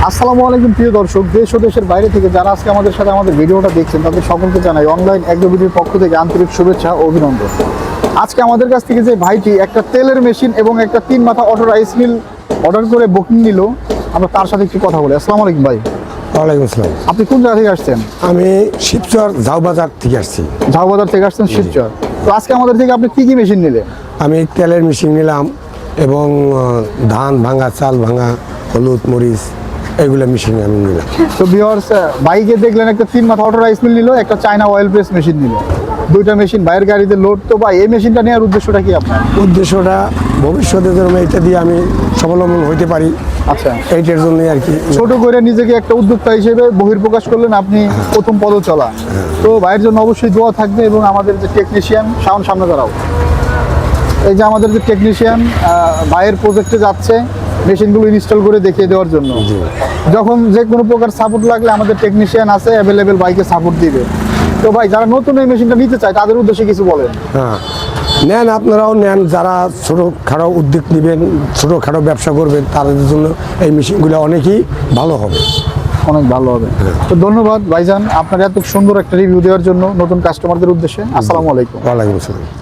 আসসালামু আলাইকুম প্রিয় দর্শক, দেশ ও দেশের বাইরে থেকে যারা আজকে আমাদের সাথে আমাদের ভিডিওটা দেখছেন তাদের সকলকে জানাই অনলাইন এগ্রোভিডিওর পক্ষ থেকে আন্তরিক শুভেচ্ছা ও অভিনন্দন। আজকে আমাদের কাছ থেকে যে ভাইটি একটা তেলের মেশিন এবং একটা 3 মাথা অটো রাইস মিল অর্ডার করে বুকিং নিল, আমরা তার সাথে একটু কথা বলি। আসসালামু আলাইকুম ভাই। ওয়ালাইকুম আসসালাম। আপনি কোন জায়গা থেকে আসছেন? আমি শিবচর ঝাউবাজার থেকে আসছি। ঝাউবাজার থেকে আসছেন শিবচর। তো আজকে আমাদের থেকে আপনি কি কি মেশিন নিলেন? আমি তেলের মেশিন নিলাম এবং ধান ভাঙা, চাল ভাঙা, হলুদ মরিচ এগুলো মেশিন আমি নিলাম। তো ভিউয়ার্স, বাইকে দেখলেন একটা 3 মাথা অটো রাইস মিল নিল, একটা চায়না অয়েল প্রেস মেশিন নিল, দুইটা মেশিন বাইরের গাড়িতে লোড। তো ভাই এই মেশিনটা নেওয়ার উদ্দেশ্যটা কি আপনার? উদ্দেশ্যটা ভবিষ্যতে যেন এটা দিয়ে আমি স্বাবলম্বন হইতে পারি, আচ্ছা, এইটার জন্যই আর কি। ছোট করে নিজেকে একটা উদ্যোক্তা হিসেবে বহির্প্রকাশ করলেন আপনি, প্রথম পদ চলা। তো ভাইয়ের জন্য অবশ্যই দোয়া থাকবে। এবং আমাদের যে টেকনিশিয়ান শাওন, সামনে দাঁড়াও। এই যে আমাদের যে টেকনিশিয়ান ভাইয়ের প্রজেক্টে যাচ্ছে মেশিনগুলো ইনস্টল করে দেখিয়ে দেওয়ার জন্য। যখন যে কোনো প্রকার সাপোর্ট লাগলে আমাদের টেকনিশিয়ান আছে অ্যাভেলেবেল, বাইকে সাপোর্ট দিবে। তো ভাই যারা নতুন এই মেশিনটা নিতে চায় তাদের উদ্দেশ্যে কিছু বলেন। হ্যাঁ, নেন, আপনারাও নেন। যারা ছোটোখাটো উদ্যোগ নেবেন, ছোটোখাটো ব্যবসা করবেন, তাদের জন্য এই মেশিনগুলো অনেকই ভালো হবে, অনেক ভালো হবে। তো ধন্যবাদ ভাইজান আপনার এত সুন্দর একটা রিভিউ দেওয়ার জন্য নতুন কাস্টমারদের উদ্দেশ্যে। আসসালামু আলাইকুম। ওয়ালাইকুম আসসালাম।